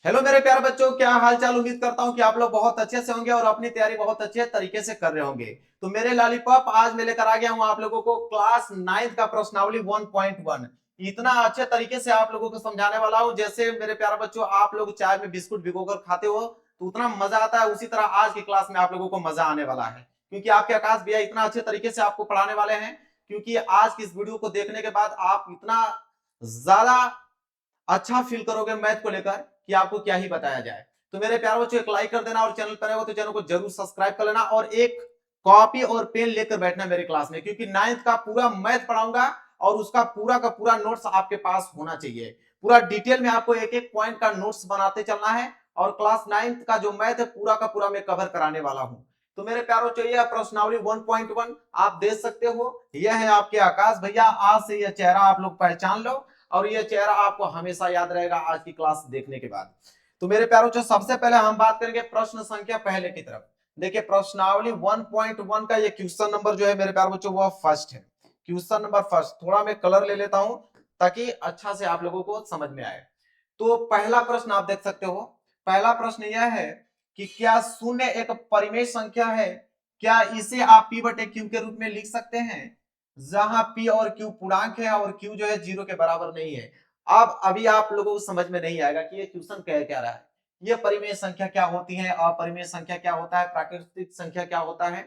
Hello मेरे प्यारे बच्चों, क्या हाल चाल। उम्मीद करता हूं कि आप लोग बहुत अच्छे से होंगे और अपनी तैयारी बहुत अच्छे तरीके से कर रहे होंगे। तो मेरे लॉलीपॉप आज मैं लेकर आ गया हूं आप लोगों को क्लास 9 का प्रश्नावली 1.1। इतना अच्छे तरीके से आप लोगों को समझाने वाला हूं जैसे मेरे प्यारे बच्चों आप लोग चाय में बिस्कुट भिगोकर खाते हो तो उतना मजा आता है, उसी तरह आज की क्लास में आप लोगों को मजा आने वाला है। क्योंकि आपके आकाश भैया इतना अच्छे तरीके से आपको पढ़ाने वाले हैं। क्योंकि आज की इस वीडियो को देखने के बाद आप इतना ज्यादा अच्छा फील करोगे मैथ को लेकर कि आपको क्या ही बताया जाए। तो मेरे प्यारे बच्चों एक लाइक कर देना और चैनल पर हो तो चैनल को जरूर सब्सक्राइब कर लेना और एक कॉपी और पेन लेकर बैठना मेरे क्लास में, क्योंकि 9th का पूरा मैथ पढ़ाऊंगा और उसका पूरा का पूरा नोट्स आपके पास होना चाहिए। पूरा डिटेल में आपको एक एक पॉइंट का नोट्स बनाते चलना है और क्लास 9th का जो मैथ है पूरा का पूरा मैं कवर कराने वाला हूं। तो मेरे प्यारों चाहिए प्रश्नावली 1.1 आप देख सकते हो। यह है आपके आकाश भैया। आज से यह चेहरा आप लोग पहचान लो और ये चेहरा आपको हमेशा याद रहेगा आज की क्लास देखने के बाद। तो मेरे प्यारों जो सबसे पहले हम बात करेंगे प्रश्न संख्या पहले की तरफ। देखिए प्रश्नावली 1.1 का ये क्वेश्चन नंबर जो है मेरे प्यारे बच्चों वो फर्स्ट है। क्वेश्चन नंबर फर्स्ट, थोड़ा मैं कलर ले लेता हूं ताकि अच्छा से आप लोगों को समझ में आए। तो पहला प्रश्न आप देख सकते हो। पहला प्रश्न यह है कि क्या शून्य एक परिमेय संख्या है? क्या इसे आप पी बटे क्यू के रूप में लिख सकते हैं जहां पी और क्यू पूर्णांक है और क्यू जो है जीरो के बराबर नहीं है। अब अभी आप लोगों को समझ में नहीं आएगा कि ये क्वेश्चन कह क्या रहा है। ये परिमेय संख्या क्या होती है, अपरिमेय संख्या क्या होता है, प्राकृतिक संख्या क्या होता है,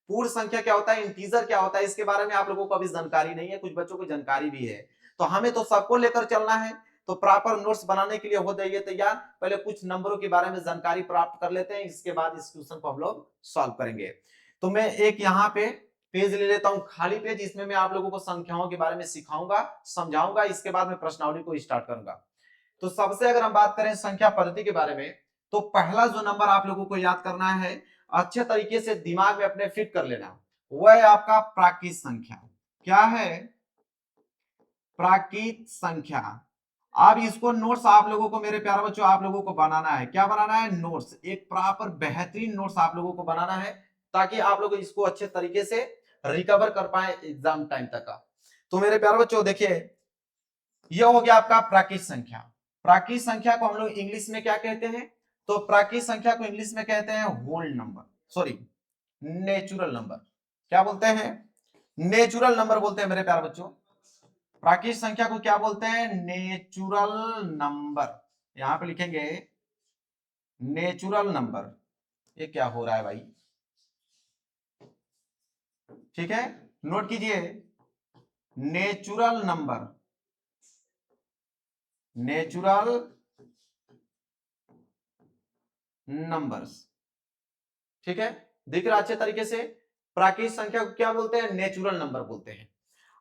पूर्ण संख्या क्या होता है, इंटीजर क्या होता है, इसके बारे में आप लोगों को अभी जानकारी नहीं है। कुछ बच्चों को जानकारी भी है। तो हमें तो सबको लेकर चलना है। तो प्रॉपर नोट्स बनाने के लिए हो जाइए तैयार। पहले कुछ नंबरों के बारे में जानकारी प्राप्त कर लेते हैं, इसके बाद इस क्वेश्चन को हम लोग सॉल्व करेंगे। तो मैं एक यहाँ पे पेज ले लेता हूं, खाली पेज। इसमें मैं आप लोगों को संख्याओं के बारे में सिखाऊंगा, समझाऊंगा। इसके बाद मैं प्रश्नावली को स्टार्ट करूंगा। तो सबसे अगर हम बात करें संख्या पद्धति के बारे में, तो पहला जो नंबर आप लोगों को याद करना है, अच्छे तरीके से दिमाग में अपने फिट कर लेना, वह है आपका प्राकृत संख्या। क्या है? प्राकृत संख्या। अब इसको नोट्स आप लोगों को मेरे प्यारे बच्चों आप लोगों को बनाना है। क्या बनाना है? नोट्स। एक प्रॉपर बेहतरीन नोट्स आप लोगों को बनाना है ताकि आप लोग इसको अच्छे तरीके से रिकवर कर पाए एग्जाम टाइम तक का। तो मेरे प्यारे बच्चों देखिए, यह हो गया आपका प्राकृत संख्या। प्राकृत संख्या को हम लोग इंग्लिश में क्या कहते हैं? तो प्राकृत संख्या को इंग्लिश में कहते हैं whole number, sorry natural number. क्या बोलते हैं? नेचुरल नंबर बोलते हैं मेरे प्यारे बच्चों। प्राकृत संख्या को क्या बोलते हैं? Natural number. यहां पे लिखेंगे नेचुरल नंबर। ये क्या हो रहा है भाई? ठीक है, नोट कीजिए। Natural number, natural numbers. ठीक है, दिख रहा अच्छे तरीके से। प्राकृत संख्या को क्या बोलते हैं? नेचुरल नंबर बोलते हैं।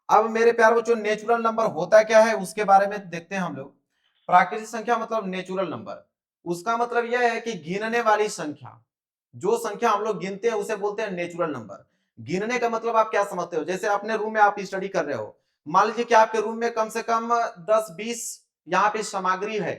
अब मेरे प्यारे बच्चों नेचुरल नंबर होता क्या है उसके बारे में देखते हैं हम लोग। प्राकृतिक संख्या मतलब नेचुरल नंबर, उसका मतलब यह है कि गिनने वाली संख्या। जो संख्या हम लोग गिनते हैं उसे बोलते हैं नेचुरल नंबर। गिनने का मतलब आप क्या समझते हो? जैसे अपने रूम में आप स्टडी कर रहे हो, मान लीजिए कि आपके रूम में कम से कम 10-20 यहाँ पे सामग्री है।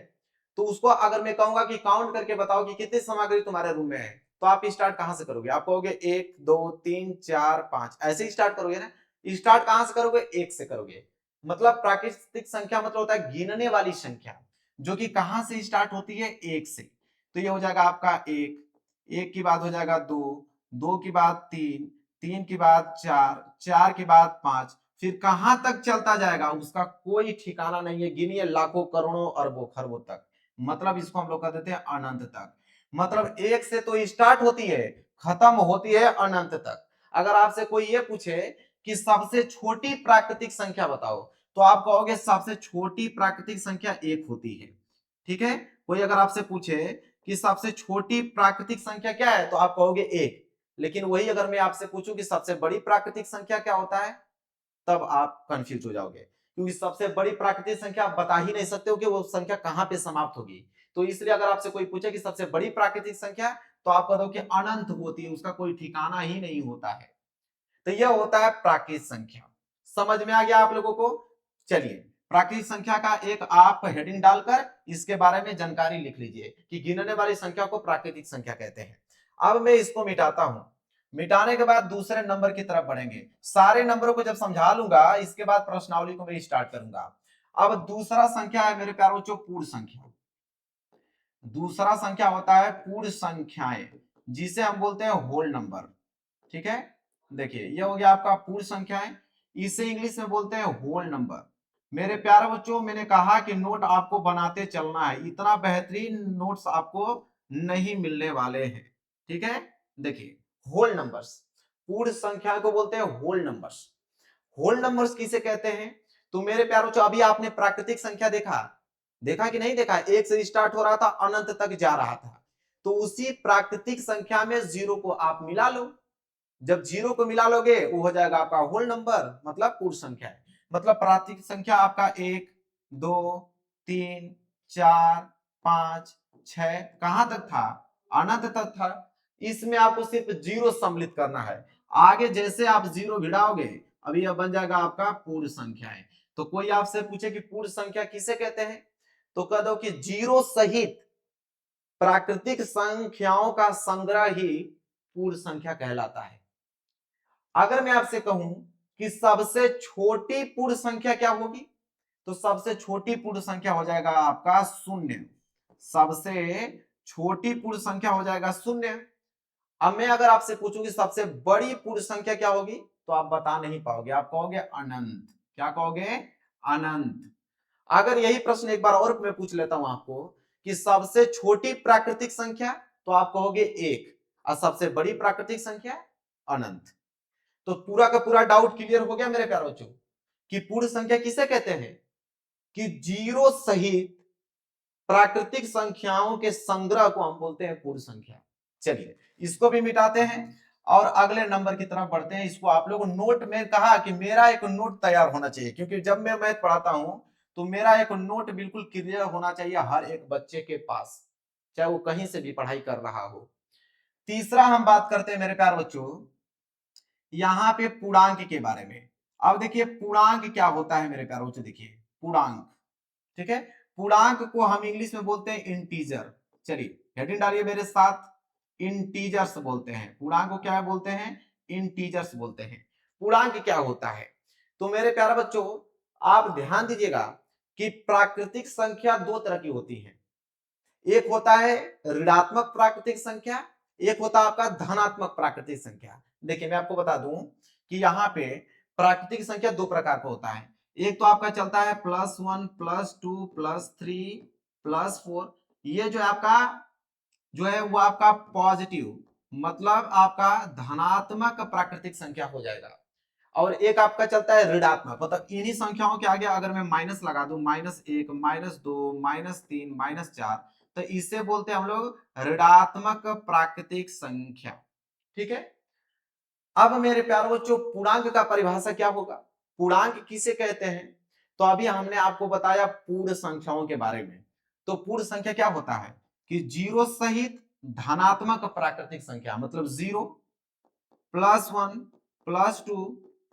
तो उसको अगर मैं कहूंगा कि काउंट करके बताओ कि कितनी सामग्री तुम्हारे रूम में है, तो आप स्टार्ट कहां से करोगे? आप कहोगे 1 2 3 4 5, ऐसे ही स्टार्ट करोगे ना। स्टार्ट कहां से करोगे? 1 से करोगे। मतलब प्राकृतिक संख्या मतलब होता है गिनने वाली संख्या, जो कि कहां से स्टार्ट होती है? 1 से। तो ये हो जाएगा आपका 1, 1 की बाद हो जाएगा 2, 2 की बाद 3, 3 की बाद 4, 4 की बाद 5, फिर कहां तक चलता जाएगा उसका कोई ठिकाना नहीं है। गिनिए लाखों करोड़ों अरबों खरबों तक। मतलब इसको हम लोग कह देते हैं अनंत तक। मतलब 1 से तो स्टार्ट होती है, खत्म होती है अनंत तक। अगर आपसे कोई ये पूछे कि सबसे छोटी प्राकृतिक संख्या बताओ, तो आप कहोगे सबसे छोटी प्राकृतिक संख्या 1 होती है। ठीक है, कोई अगर आपसे पूछे कि सबसे छोटी प्राकृतिक संख्या क्या है, तो आप कहोगे 1। लेकिन वही अगर मैं आपसे पूछूं कि सबसे बड़ी प्राकृतिक संख्या क्या होता है, तब आप कंफ्यूज हो जाओगे। क्योंकि सबसे बड़ी प्राकृतिक संख्या आप बता ही नहीं सकते हो कि वो संख्या कहां पे समाप्त होगी। तो इसलिए अगर आपसे कोई पूछे कि सबसे बड़ी प्राकृतिक संख्या, तो आप कह दो कि अनंत होती है, उसका कोई ठिकाना ही नहीं होता है। तो यह होता है प्राकृतिक संख्या। समझ में आ गया आप लोगों को? चलिए, प्राकृतिक संख्या का एक आप हेडिंग डालकर इसके बारे में जानकारी लिख लीजिए कि गिनने वाली संख्या को प्राकृतिक संख्या कहते हैं। अब मैं इसको मिटाता हूं। मिटाने के बाद दूसरे नंबर की तरफ बढ़ेंगे। सारे नंबरों को जब समझा लूंगा इसके बाद प्रश्नावली को मैं स्टार्ट करूंगा। अब दूसरा संख्या है मेरे प्यारे बच्चों पूर्ण संख्या। दूसरा संख्या होता है पूर्ण संख्याएं, जिसे हम बोलते हैं होल नंबर। ठीक है, देखिए ये हो गया आपका पूर्ण संख्याएं, इसे इंग्लिश में बोलते हैं होल नंबर। मेरे प्यारे बच्चों, मैंने कहा कि नोट आपको बनाते चलना है, इतना बेहतरीन नोट्स आपको नहीं मिलने वाले हैं। ठीक है, देखिए होल नंबर्स, पूर्ण संख्या को बोलते हैं होल नंबर्स। होल नंबर्स किसे कहते हैं? तो मेरे प्यारे बच्चों, अभी आपने प्राकृतिक संख्या देखा, देखा कि नहीं देखा? एक से स्टार्ट हो रहा था, अनंत तक जा रहा था। तो उसी प्राकृतिक संख्या में जीरो को आप मिला लो, जब जीरो को मिला लोगे वो हो जाएगा आपका होल नंबर, मतलब पूर्ण संख्या है। मतलब प्राकृतिक संख्या आपका 1 2 3 4 5 6 कहां तक था? अनंत तक था। इसमें आपको सिर्फ जीरो सम्मिलित करना है, आगे जैसे आप जीरो भिड़ाओगे अभी यह बन जाएगा आपका पूर्ण संख्या है। तो कोई आपसे पूछे कि पूर्ण संख्या किसे कहते हैं, तो कह दो कि जीरो सहित प्राकृतिक संख्याओं का संग्रह ही पूर्ण संख्या कहलाता है। अगर मैं आपसे कहूं कि सबसे छोटी पूर्ण संख्या क्या होगी, तो सबसे छोटी पूर्ण संख्या हो जाएगा आपका शून्य। सबसे छोटी पूर्ण संख्या हो जाएगा शून्य। अब मैं अगर आपसे पूछूं कि सबसे बड़ी पूर्ण संख्या क्या होगी, तो आप बता नहीं पाओगे, आप कहोगे अनंत। क्या कहोगे? अनंत। अगर यही प्रश्न एक बार और मैं पूछ लेता हूं आपको कि सबसे छोटी प्राकृतिक संख्या, तो आप कहोगे एक, और सबसे बड़ी प्राकृतिक संख्या अनंत। तो पूरा का पूरा डाउट क्लियर हो गया मेरे प्यारे बच्चों कि पूर्ण संख्या किसे कहते हैं, कि जीरो सहित प्राकृतिक संख्याओं के संग्रह को हम बोलते हैं पूर्ण संख्या। चलिए इसको भी मिटाते हैं और अगले नंबर की तरफ बढ़ते हैं। इसको आप लोग नोट में, कहा कि मेरा एक नोट तैयार होना चाहिए, क्योंकि जब मैं मैथ पढ़ाता हूं तो मेरा एक नोट बिल्कुल क्लियर होना चाहिए हर एक बच्चे के पास, चाहे वो कहीं से भी पढ़ाई कर रहा हो। तीसरा हम बात करते हैं मेरे प्यारे बच्चों यहाँ पे पूर्णांक के बारे में। अब देखिए पूर्णांक क्या होता है मेरे प्यारे बच्चों, देखिए पूर्णांक, ठीक है, पूर्णांक को हम इंग्लिश में बोलते हैं इंटीजर। चलिए हेडिंग डालिए मेरे साथ, इंटीजर्स बोलते हैं पूर्णांक को, क्या बोलते हैं? इंटीजर्स बोलते हैं। पूर्णांक क्या होता है? तो मेरे प्यारे बच्चों आप ध्यान दीजिएगा कि प्राकृतिक संख्या दो तरह की होती है, एक होता है ऋणात्मक प्राकृतिक संख्या, एक होता है आपका धनात्मक प्राकृतिक संख्या। देखिए मैं आपको बता दूं कि यहाँ पे प्राकृतिक संख्या दो प्रकार का होता है, एक तो आपका चलता है +1 +2 +3 +4, ये जो है आपका जो है वो आपका पॉजिटिव, मतलब आपका धनात्मक प्राकृतिक संख्या हो जाएगा। और एक आपका चलता है ऋणात्मक, मतलब इन्हीं संख्याओं के आगे अगर मैं माइनस लगा दूं, -1 -2 -3 -4, तो इसे बोलते हैं हम लोग ऋणात्मक प्राकृतिक संख्या। ठीक है, अब मेरे प्यारे बच्चों पूर्णांक का परिभाषा क्या होगा, पूर्णांक किसे कहते हैं? तो अभी हमने आपको बताया पूर्ण संख्याओं के बारे में। तो पूर्ण संख्या क्या होता है कि जीरो सहित धनात्मक प्राकृतिक संख्या, मतलब 0 +1 +2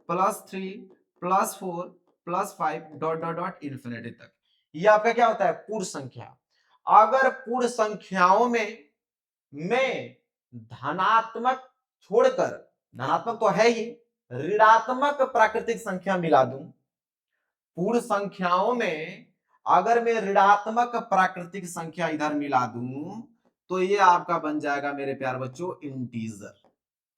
+3 +4 +5 डॉट डॉट डॉट इन्फिनिटी तक, ये आपका क्या होता है? पूर्ण संख्या। अगर पूर्ण संख्याओं में मैं धनात्मक छोड़कर, धनात्मक तो है ही, ऋणात्मक प्राकृतिक संख्या मिला दूं, पूर्ण संख्याओं में अगर मैं ऋणात्मक प्राकृतिक संख्या इधर मिला दूं, तो ये आपका बन जाएगा मेरे प्यारे बच्चों इंटीजर।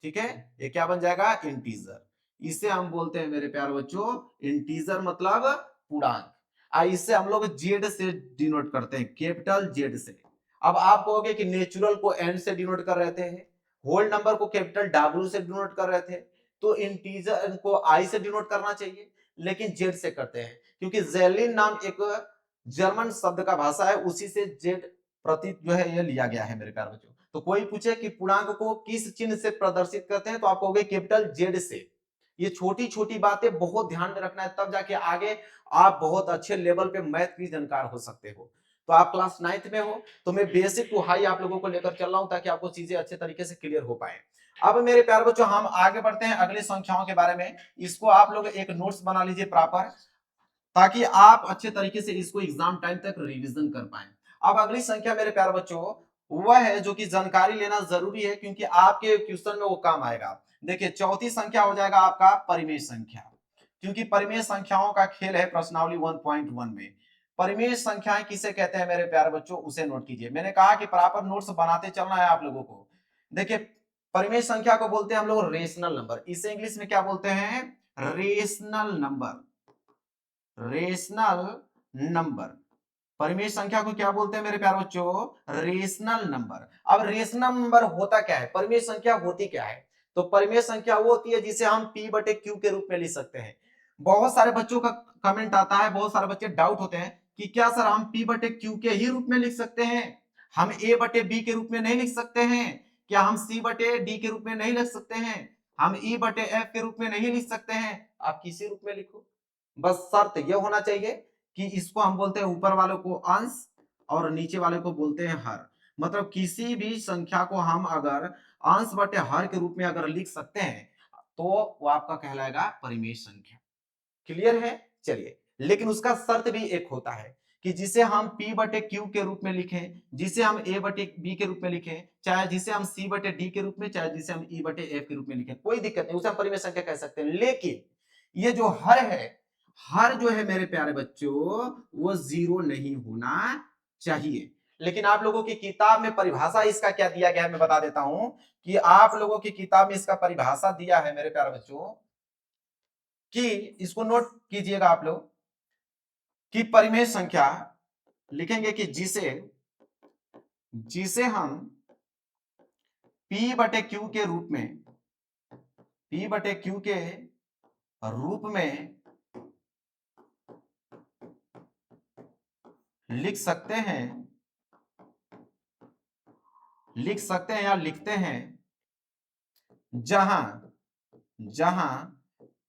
ठीक है, ये क्या बन जाएगा? इंटीजर। इसे हम बोलते हैं मेरे प्यारे बच्चों इंटीजर, मतलब पूर्णांक। इसे हम लोग जेड से डिनोट करते हैं, कैपिटल जेड से। अब आप कहोगे कि नेचुरल को एन से डिनोट कर रहे थे, होल नंबर को कैपिटल डब्ल्यू से डिनोट कर रहे थे, तो इंटीजर को आई से डिनोट करना चाहिए, लेकिन जेड से करते हैं, क्योंकि जेलिन नाम एक जर्मन शब्द का भाषा है, उसी से जेड प्रतीक जो है ये लिया गया है मेरे प्यारे बच्चों। तो कोई पूछे कि पूर्णांक को किस चिन्ह से प्रदर्शित करते हैं, तो आप कहोगे कैपिटल जेड से। ये छोटी छोटी बातें बहुत ध्यान में रखना है, तब जाके आगे आप बहुत अच्छे लेवल पे मैथ की जानकार हो सकते हो। तो आप क्लास 9th में हो, तो मैं बेसिक टू हाई आप लोगों को लेकर चल रहा हूं, ताकि आपको चीजें अच्छे तरीके से क्लियर हो पाए। अब मेरे प्यारे बच्चों हम आगे बढ़ते हैं अगली संख्याओं के बारे में। इसको आप लोग एक नोट्स बना लीजिए प्रॉपर, ताकि आप अच्छे तरीके से इसको एग्जाम टाइम तक रिवीजन कर पाए। अब अगली संख्या मेरे प्यारे बच्चों वह है जो कि जानकारी लेना जरूरी है, क्योंकि आपके क्वेश्चन में वो काम आएगा। देखिए चौथी संख्या हो जाएगा आपका परिमेय संख्या, क्योंकि परिमेय संख्याओं का खेल है प्रश्नावली 1.1 में। परिमेय संख्याएं किसे कहते हैं मेरे प्यारे बच्चों, उसे नोट कीजिए। मैंने कहा कि प्रॉपर नोट्स बनाते चलना है आप लोगों को। देखिए, परिमेय संख्या को बोलते हैं हम लोग रेशनल नंबर। इसे इंग्लिश में क्या बोलते हैं? Rational number. Rational number. परिमेय संख्या को क्या बोलते हैं मेरे प्यारे बच्चों? Rational number. अब रेशनल नंबर होता क्या है, परिमेय संख्या होती क्या है? तो परिमेय संख्या वो होती है जिसे हम p बटे क्यू के रूप में लिख सकते हैं। बहुत सारे बच्चों का कमेंट आता है, बहुत सारे बच्चे डाउट होते हैं कि क्या सर हम p बटे क्यू के ही रूप में लिख सकते हैं, हम a बटे b के रूप में नहीं लिख सकते हैं? क्या हम c बटे d के रूप में नहीं लिख सकते हैं? हम e बटे f के रूप में नहीं लिख सकते हैं? आप किसी रूप में लिखो, बस शर्त यह होना चाहिए कि इसको हम बोलते हैं ऊपर वालों को अंश और नीचे वाले को बोलते हैं हर। मतलब किसी भी संख्या को हम अगर अंश बटे हर के रूप में अगर लिख सकते हैं तो वो आपका कहलाएगा परिमेय संख्या। क्लियर है? चलिए, लेकिन उसका शर्त भी एक होता है कि जिसे हम p बटे q के रूप में लिखें, जिसे हम a बटे b के रूप में लिखें, चाहे जिसे हम c बटे d के रूप में, चाहे जिसे हम e बटे f के रूप में लिखें, कोई दिक्कत नहीं, उसे हम परिमेय संख्या कह सकते हैं। लेकिन ये जो हर है, हर जो है मेरे प्यारे बच्चों वो जीरो नहीं होना चाहिए। लेकिन आप लोगों की किताब में परिभाषा इसका क्या दिया गया है मैं बता देता हूं कि आप लोगों की किताब में इसका परिभाषा दिया है मेरे प्यारे बच्चों कि इसको नोट कीजिएगा आप लोग कि परिमेय संख्या लिखेंगे कि जिसे जिसे हम p बटे क्यू के रूप में, p बटे क्यू के रूप में लिख सकते हैं, लिख सकते हैं या लिखते हैं, जहां जहां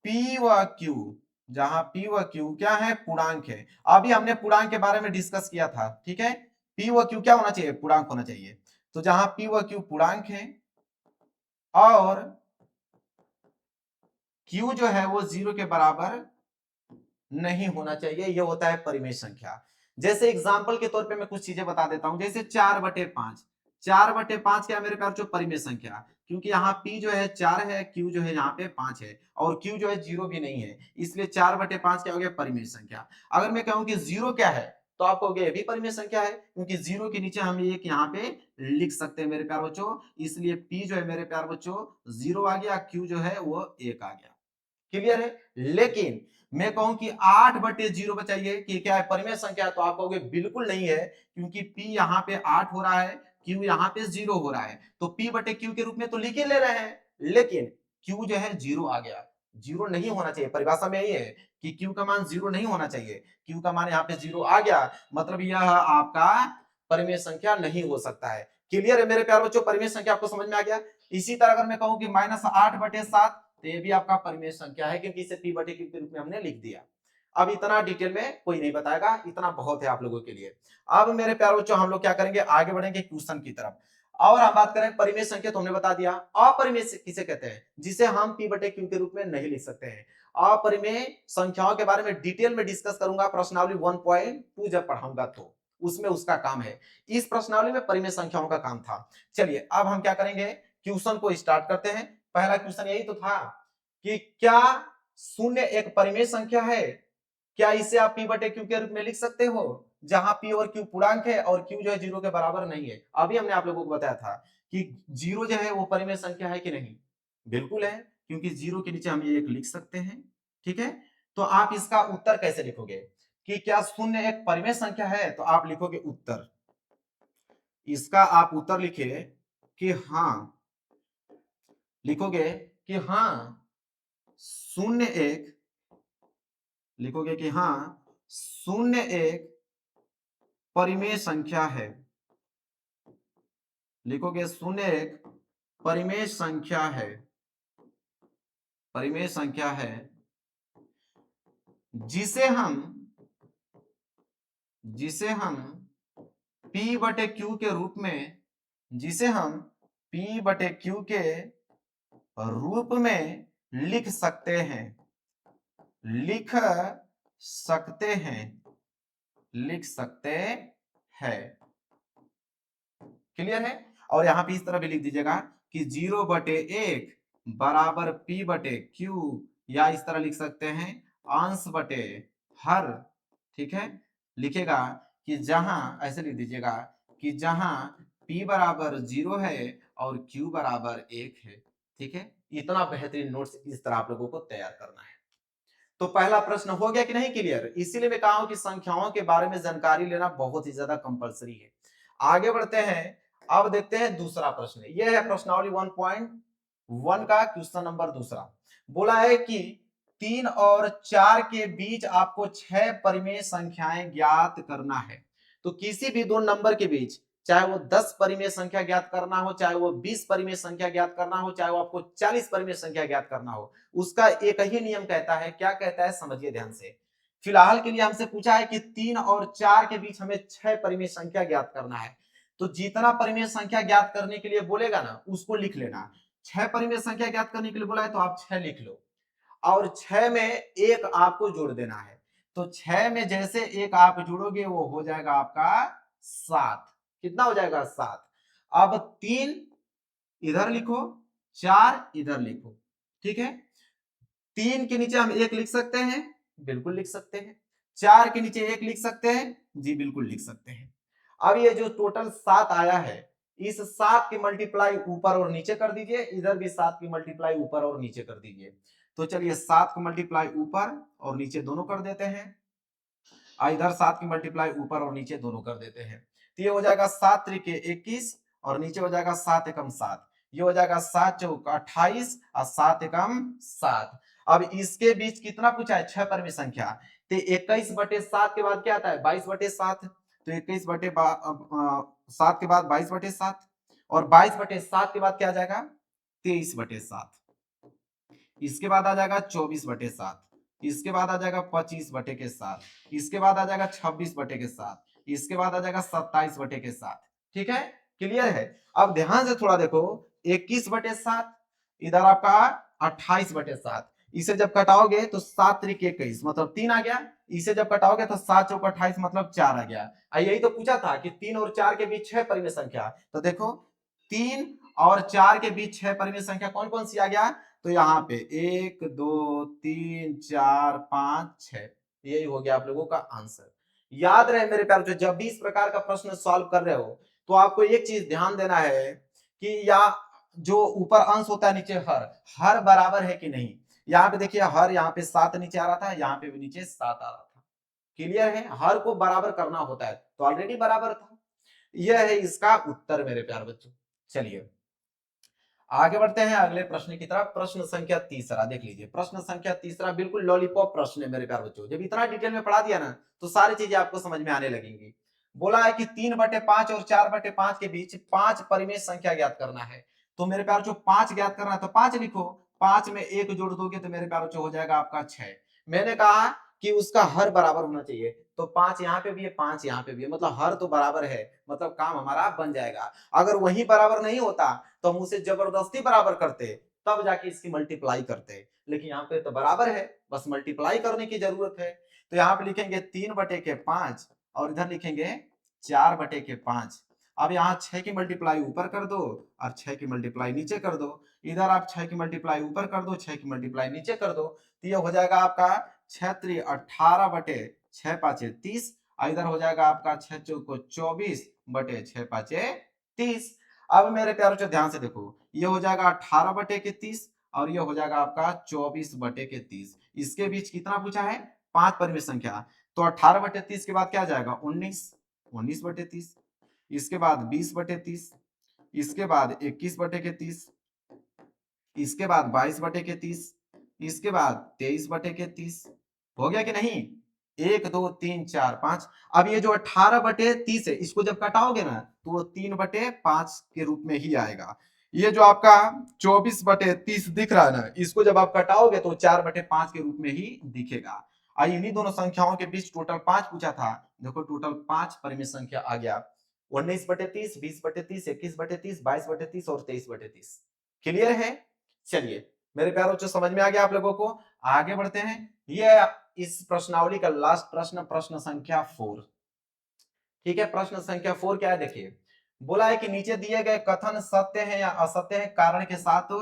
p व q, जहां p व q क्या है? पूर्णांक है। अभी हमने पूर्णांक के बारे में डिस्कस किया था, ठीक है? p व q क्या होना चाहिए? पूर्णांक होना चाहिए। तो जहां p व q पूर्णांक है और q जो है वो जीरो के बराबर नहीं होना चाहिए, ये होता है परिमेय संख्या। जैसे एग्जाम्पल के तौर पे मैं कुछ चीजें बता देता हूं, जैसे 4/5। 4/5 क्या मेरे प्यार जो परिमेय संख्या, क्योंकि यहाँ p जो है 4 है, q जो है यहाँ पे 5 है और q जो है 0 भी नहीं है, इसलिए 4/5 क्या हो गया? परिमेय संख्या। अगर मैं कहूं कि 0 क्या है तो आप कहोगे ये भी परिमेय संख्या है, क्योंकि 0 के नीचे हम एक यहाँ पे लिख सकते हैं मेरे प्यार बच्चों, इसलिए p जो है मेरे प्यार बच्चों 0 आ गया, q जो है वो 1 आ गया। क्लियर है? लेकिन मैं कहूं कि 8/0 बचाइए कि क्या है? परिमेय संख्या, तो आप कहोगे बिल्कुल नहीं है, क्योंकि p यहाँ पे 8 हो रहा है, q यहाँ पे 0 हो रहा है, तो p बटे q के रूप में तो लिख ही ले रहे हैं, लेकिन q जो है 0 आ गया। 0 नहीं होना चाहिए, परिभाषा में यही है कि q का मान 0 नहीं होना चाहिए। q का मान यहाँ पे 0 आ गया, मतलब यह आपका परिमेय संख्या नहीं हो सकता है। क्लियर है मेरे प्यार बच्चों? परिमेय संख्या आपको समझ में आ गया? इसी तरह अगर मैं कहूं कि -8/7, तो ये भी आपका परिमेय संख्या है, क्योंकि इसे p बटे q के रूप में हमने लिख दिया। अब इतना डिटेल में कोई नहीं बताएगा, इतना बहुत है आप लोगों के लिए। अब मेरे प्यारे बच्चों हम लोग क्या करेंगे, आगे बढ़ेंगे क्वेश्चन की तरफ। और हम बात करें परिमेय संख्या, तो हमने बता दिया। अपरिमेय किसे कहते हैं? जिसे हम p बटे q के रूप में नहीं लिख सकते हैं। अपरिमेय संख्याओं के बारे में डिटेल में डिस्कस करूंगा प्रश्नावली 1.2 जब पढ़ाऊंगा, तो उसमें उसका काम है। इस प्रश्नावली में परिमेय संख्याओं का काम था। चलिए अब हम क्या करेंगे, क्वेश्चन को स्टार्ट करते हैं। पहला क्वेश्चन यही तो था कि क्या शून्य एक परिमेय संख्या है? क्या इसे आप p बटे q के रूप में लिख सकते हो, जहां p और q पूर्णांक है और q जो है 0 के बराबर नहीं है? अभी हमने आप लोगों को बताया था कि 0 जो है वो परिमेय संख्या है कि नहीं? बिल्कुल है, क्योंकि 0 के नीचे हम ये एक लिख सकते हैं। ठीक है, तो आप इसका उत्तर कैसे लिखोगे कि क्या शून्य एक परिमेय संख्या है? तो आप लिखोगे उत्तर, इसका आप उत्तर लिखिए कि हाँ, लिखोगे कि हाँ शून्य एक, लिखोगे कि हाँ शून्य एक परिमेय संख्या है, लिखोगे शून्य एक परिमेय संख्या है, परिमेय संख्या है जिसे हम p बटे q के रूप में, जिसे हम p बटे q के रूप में लिख सकते हैं, लिख सकते हैं, लिख सकते हैं। क्लियर है? और यहां पे इस तरह भी लिख दीजिएगा कि 0/1 बराबर p बटे q, या इस तरह लिख सकते हैं अंश बटे हर। ठीक है, लिखेगा कि जहां, ऐसे लिख दीजिएगा कि जहां p बराबर 0 है और q बराबर 1 है। ठीक है, इतना बेहतरीन नोट्स इस तरह आप लोगों को तैयार करना है। तो पहला प्रश्न हो गया कि नहीं क्लियर? इसीलिए मैं कहा हूं कि संख्याओं के बारे में जानकारी लेना बहुत ही ज्यादा कंपलसरी है। आगे बढ़ते हैं, अब देखते हैं दूसरा प्रश्न। यह है प्रश्नावली 1.1 का क्वेश्चन नंबर दूसरा। बोला है कि 3 और 4 के बीच आपको 6 परिमेय संख्याएं ज्ञात करना है। तो किसी भी दो नंबर के बीच, चाहे वो 10 परिमेय संख्या ज्ञात करना हो, चाहे वो 20 परिमेय संख्या ज्ञात करना हो, चाहे वो आपको 40 परिमेय संख्या ज्ञात करना हो, उसका एक ही नियम कहता है। क्या कहता है समझिए ध्यान से। फिलहाल के लिए हमसे पूछा है कि 3 और 4 के बीच हमें 6 परिमेय संख्या ज्ञात करना है। तो जितना परिमेय संख्या ज्ञात करने के लिए बोलेगा ना, उसको लिख लेना। 6 परिमेय संख्या ज्ञात करने के लिए बोला है तो आप 6 लिख लो, और 6 में एक आपको जोड़ देना है। तो 6 में जैसे एक आप जोड़ोगे वो हो जाएगा आपका 7। कितना हो जाएगा? 7। अब 3 इधर लिखो, 4 इधर लिखो। ठीक है, 3 के नीचे हम 1 लिख सकते हैं, बिल्कुल लिख सकते हैं। 4 के नीचे 1 लिख सकते हैं, जी बिल्कुल लिख सकते हैं। अब ये जो टोटल 7 आया है, इस 7 की मल्टीप्लाई ऊपर और नीचे कर दीजिए, इधर भी 7 की मल्टीप्लाई ऊपर और नीचे कर दीजिए। तो चलिए 7 की मल्टीप्लाई ऊपर और नीचे दोनों कर देते हैं, इधर 7 की मल्टीप्लाई ऊपर और नीचे दोनों कर देते हैं। तो ये हो जाएगा 7 त्रिके 21 और नीचे हो जाएगा 7 एकम 7। ये हो जाएगा 7 चौक 28 और 7 एकम 7। अब इसके बीच कितना पूछा है? 6 परिमेय संख्या। तो 21/7 के बाद क्या आता है? 22/7। तो 7 के बाद 22/7 और 22/7 के बाद क्या आ जाएगा? 23/7। इसके बाद आ जाएगा 24/7। इसके बाद आ जाएगा 25/7। इसके बाद आ जाएगा 26/7। इसके बाद आ जाएगा 27/7। ठीक है, क्लियर है? अब ध्यान से थोड़ा देखो, 21/7 इधर आपका 28/7। इसे जब कटाओगे तो 7 त्रिक 21 मतलब 3 आ गया। इसे जब कटाओगे तो 7 चौक 28 मतलब 4 आ गया। यही तो पूछा था कि 3 और 4 के बीच 6 परिमेय संख्या। तो देखो 3 और 4 के बीच 6 परिमेय संख्या कौन कौन सी आ गया? तो यहाँ पे 1 2 3 4 5 6, यही हो गया आप लोगों का आंसर। याद रहे मेरे प्यार, जब भी इस प्रकार का प्रश्न सॉल्व कर रहे हो तो आपको एक चीज ध्यान देना है कि या जो ऊपर अंश होता है नीचे हर बराबर है कि नहीं। यहाँ पे देखिए हर, यहाँ पे 7 नीचे आ रहा था, यहाँ पे भी नीचे 7 आ रहा था। क्लियर है? हर को बराबर करना होता है, तो ऑलरेडी बराबर था। यह है इसका उत्तर मेरे प्यार बच्चों। चलिए आगे बढ़ते हैं अगले प्रश्न की तरफ। प्रश्न संख्या तीसरा देख लीजिए। प्रश्न संख्या तीसरा बिल्कुल लॉलीपॉप प्रश्न है मेरे प्यार बच्चों। जब इतना डिटेल में पढ़ा दिया ना तो सारी चीजें आपको समझ में आने लगेंगी। बोला है कि 3/5 और 4/5 के बीच 5 परिमेय संख्या ज्ञात करना है। तो मेरे प्यार बच्चों 5 ज्ञात करना है तो 5 लिखो। 5 में 1 जोड़ दोगे तो मेरे प्यार बच्चों हो जाएगा आपका 6। मैंने कहा कि उसका हर बराबर होना चाहिए, तो 5 यहाँ पे भी है, 5 यहाँ पे भी है, मतलब हर तो बराबर है, मतलब काम हमारा बन जाएगा। अगर वही बराबर नहीं होता तो हम उसे जबरदस्ती बराबर करते, तब जाके इसकी मल्टीप्लाई करते। लेकिन यहाँ पे तो बराबर है, बस मल्टीप्लाई करने की जरूरत है। तो यहाँ पे लिखेंगे 3/5 और इधर लिखेंगे 4/5। अब यहाँ 6 की मल्टीप्लाई ऊपर कर दो और 6 की मल्टीप्लाई नीचे कर दो। इधर आप 6 की मल्टीप्लाई ऊपर कर दो, 6 की मल्टीप्लाई नीचे कर दो। तो ये हो जाएगा आपका 6 18/6 5 30। इधर हो जाएगा आपका 6 चौको 24/6 5 30। अब मेरे प्यारों से ध्यान से देखो, ये हो जाएगा 18/30 और ये हो जाएगा आपका 24/30। इसके बीच कितना पूछा है? 5 परिमेय संख्या। तो 18/30 के बाद क्या आ जाएगा? 19/30। इसके बाद 20/30। इसके बाद 21/30। इसके बाद 22/30। इसके बाद 23/30। हो गया कि नहीं? 1 2 3 4 5। अब ये जो 18/30 है, इसको जब कटाओगे ना तो वो 3/5 के रूप में ही आएगा। ये जो आपका 24/30 दिख रहा है ना, इसको जब आप कटाओगे तो 4/5 के रूप में ही दिखेगा। इन्हीं दोनों संख्याओं के बीच टोटल 5 पूछा था। देखो टोटल 5 परिमेय संख्या आ गया। 19/30, 20/30, 21/30, 22/30 और 23/30। क्लियर है? चलिए मेरे प्यारों बच्चों, समझ में आ गया आप लोगों को? आगे बढ़ते हैं। ये इस प्रश्नावली का लास्ट प्रश्न, प्रश्न संख्या 4। ठीक है, प्रश्न संख्या 4 क्या है देखिए। बोला है कि नीचे दिए गए कथन सत्य है या असत्य है, कारण के साथ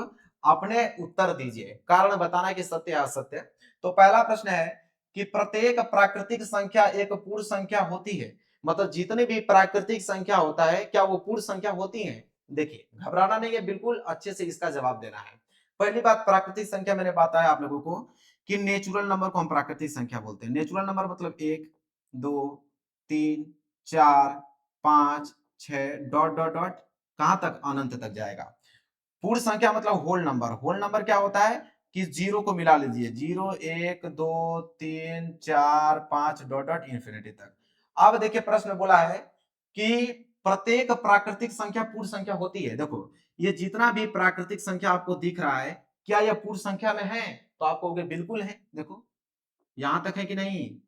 अपने उत्तर दीजिए। कारण बताना कि सत्य या असत्य। तो पहला प्रश्न है कि प्रत्येक प्राकृतिक संख्या एक पूर्ण संख्या होती है। मतलब जितनी भी प्राकृतिक संख्या होता है क्या वो पूर्ण संख्या होती है? देखिए घबराना नहीं है, बिल्कुल अच्छे से इसका जवाब देना है। पहली बात, प्राकृतिक संख्या मैंने बताया आप लोगों को कि नेचुरल नंबर को हम प्राकृतिक संख्या बोलते हैं। नेचुरल नंबर मतलब 1 2 3 4 5 6 डॉट डॉट डॉट कहां तक? अनंत तक जाएगा। पूर्ण संख्या मतलब होल नंबर। होल नंबर क्या होता है कि जीरो को मिला लीजिए, 0 1 2 3 4 5 डॉट डॉट इंफिनिटी तक। अब देखिए प्रश्न में बोला है कि प्रत्येक प्राकृतिक संख्या पूर्ण संख्या होती है। देखो ये जितना भी प्राकृतिक संख्या आपको दिख रहा है क्या यह पूर्ण संख्या में है? तो आप कहोगे बिल्कुल है। देखो यहां तक है कि नहीं?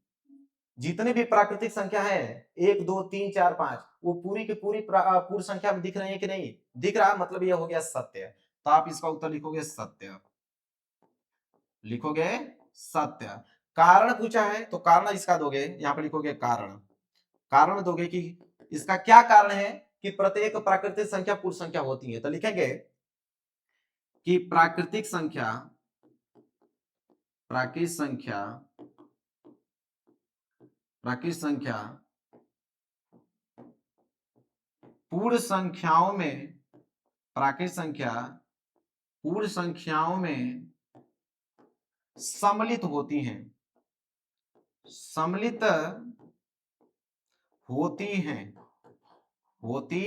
जितने भी प्राकृतिक संख्या है 1 2 3 4 5 वो पूरी की पूरी पूर्ण संख्या में दिख रही है कि नहीं दिख रहा? मतलब ये हो गया सत्य। तो आप इसका उत्तर लिखोगे सत्य, लिखोगे सत्य। कारण पूछा है तो कारण इसका दोगे, यहां पर लिखोगे कारण। कारण दोगे कि इसका क्या कारण है कि प्रत्येक प्राकृतिक संख्या पूर्ण संख्या होती है। तो लिखेंगे कि प्राकृतिक संख्या पूर्ण संख्याओं में प्राकृतिक संख्या पूर्ण संख्याओं में सम्मिलित होती हैं, सम्मिलित होती हैं, होती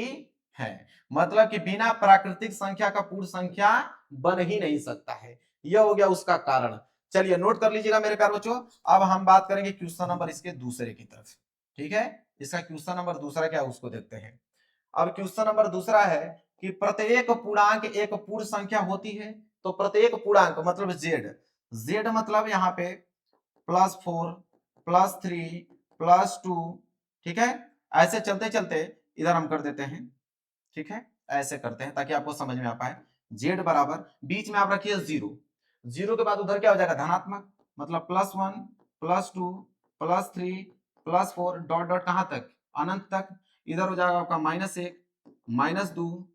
है। मतलब कि बिना प्राकृतिक संख्या का पूर्ण संख्या बन ही नहीं सकता है। यह हो गया उसका कारण। चलिए नोट कर लीजिएगा मेरे प्यारे बच्चों। अब हम बात करेंगे क्वेश्चन नंबर इसके दूसरे की तरफ। ठीक है, इसका क्वेश्चन नंबर दूसरा क्या है उसको देखते हैं। अब क्वेश्चन नंबर दूसरा है कि प्रत्येक पूर्णांक एक पूर्ण संख्या होती है। तो प्रत्येक पूर्णांक मतलब जेड, जेड मतलब यहाँ पे +4 +3 +2, ठीक है। ऐसे चलते चलते इधर हम कर देते हैं, ठीक है, ऐसे करते हैं ताकि आपको समझ में आ पाए। जेड बराबर बीच में आप रखिए 0, 0 के बाद उधर क्या हो जाएगा धनात्मक, मतलब +1 +2 +3 +4 डॉट डॉट कहां तक? अनंत तक। इधर हो जाएगा आपका -1 -2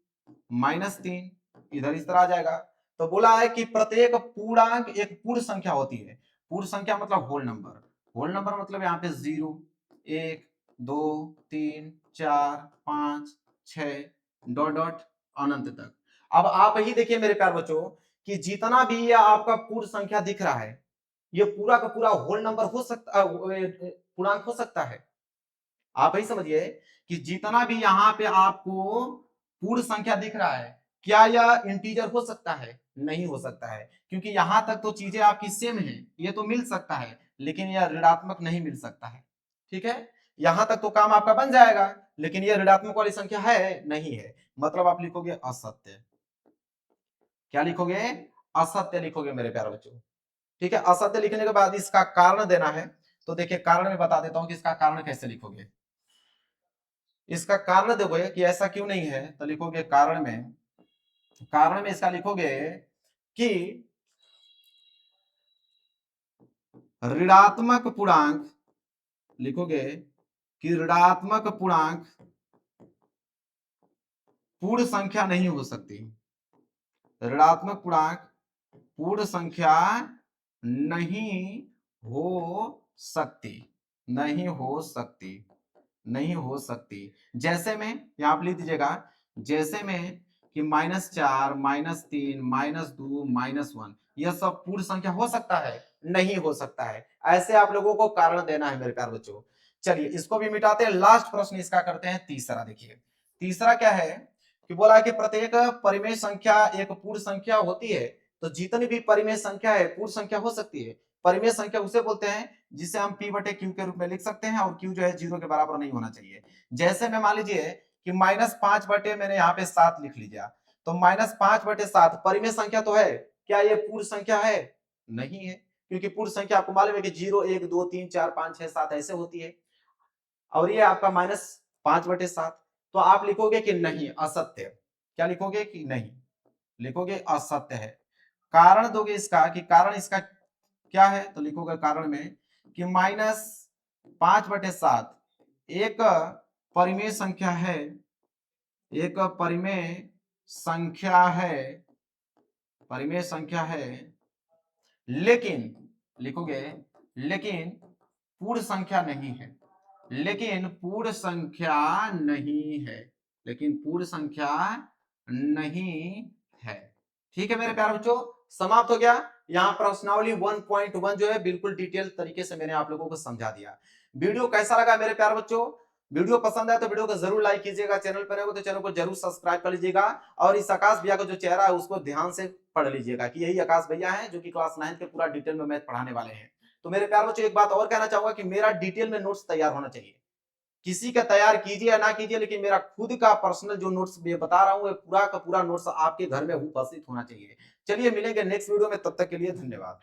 -3, इधर इस तरह आ जाएगा। तो बोला है कि प्रत्येक पूर्णांक एक पूर्ण संख्या होती है। पूर्ण संख्या मतलब होल नंबर। होल नंबर मतलब यहाँ पे 0 1 2 3 4 5 6 डॉट डॉट अनंत तक। अब आप ही देखिए मेरे प्यारे बच्चों कि जितना भी ये आपका पूर्ण संख्या दिख रहा है ये पूरा का पूरा होल नंबर हो सकता, पूर्णांक हो सकता है। आप ही समझिए कि जितना भी यहाँ पे आपको पूर्ण संख्या दिख रहा है क्या यह इंटीजर हो सकता है? नहीं हो सकता है, क्योंकि यहां तक तो चीजें आपकी सेम है, ये तो मिल सकता है लेकिन यह ऋणात्मक नहीं मिल सकता है। ठीक है, यहां तक तो काम आपका बन जाएगा लेकिन यह ऋणात्मक वाली संख्या है नहीं है, मतलब आप लिखोगे असत्य। क्या लिखोगे? असत्य लिखोगे मेरे प्यारे बच्चों। ठीक है, असत्य लिखने के बाद इसका कारण देना है। तो देखिए कारण में बता देता हूं कि इसका कारण कैसे लिखोगे। इसका कारण देखोगे कि ऐसा क्यों नहीं है तो लिखोगे कारण में इसका लिखोगे कि ऋणात्मक पूर्णांक, लिखोगे कि ऋणात्मक पूर्णांक पूर्ण संख्या नहीं हो सकती। ऋणात्मक पूर्णांक पूर्ण संख्या नहीं हो सकती, नहीं हो सकती, नहीं हो सकती। जैसे में यहां पर लिख दीजिएगा, जैसे में कि -4 -3 -2 -1 यह सब पूर्ण संख्या हो सकता है? नहीं हो सकता है। ऐसे आप लोगों को कारण देना है मेरे प्यारे बच्चों। चलिए इसको भी मिटाते हैं, लास्ट प्रश्न इसका करते हैं तीसरा। देखिए तीसरा क्या है कि बोला है कि प्रत्येक परिमेय संख्या एक पूर्ण संख्या होती है। तो जितनी भी परिमेय संख्या है पूर्ण संख्या हो सकती है। परिमेय संख्या उसे बोलते हैं जिसे हम p/q के रूप में लिख सकते हैं और q जो है 0 के बराबर नहीं होना चाहिए। जैसे में मान लीजिए कि -5 बटे मैंने यहाँ पे 7 लिख लिया, तो -5 बटे 7 परिमेय संख्या तो है, क्या ये पूर्ण संख्या है? नहीं है, क्योंकि पूर्ण संख्या आपको मालूम है कि 0 1 2 3 4 5 6 7 ऐसे होती है और ये आपका -5/7। तो आप लिखोगे कि नहीं असत्य। क्या लिखोगे? कि नहीं, लिखोगे असत्य है। कारण दोगे इसका कि कारण इसका क्या है तो लिखोगे कारण में कि -5/7 एक परिमेय संख्या है, एक परिमेय संख्या है, परिमेय संख्या है, लेकिन लिखोगे लेकिन पूर्ण संख्या नहीं है, लेकिन पूर्ण संख्या नहीं है, लेकिन पूर्ण संख्या नहीं है। ठीक है मेरे प्यारे बच्चों, समाप्त हो गया। यहाँ प्रश्नावली 1.1 जो है बिल्कुल डिटेल तरीके से मैंने आप लोगों को समझा दिया। वीडियो कैसा लगा मेरे प्यारे बच्चों? वीडियो पसंद आए तो वीडियो को जरूर लाइक कीजिएगा, चैनल पर हो तो चैनल को जरूर सब्सक्राइब कर लीजिएगा, और इस आकाश भैया का जो चेहरा है उसको ध्यान से पढ़ लीजिएगा कि यही आकाश भैया है जो कि क्लास 9 के पूरा डिटेल में मैथ पढ़ाने वाले हैं। तो मेरे प्यारे बच्चों एक बात और कहना चाहूंगा कि मेरा डिटेल में नोट्स तैयार होना चाहिए। किसी का तैयार कीजिए या ना कीजिए, लेकिन मेरा खुद का पर्सनल जो नोट्स मैं बता रहा हूं पूरा का पूरा नोट्स आपके घर में उपस्थित होना चाहिए। चलिए मिलेंगे नेक्स्ट वीडियो में, तब तक के लिए धन्यवाद।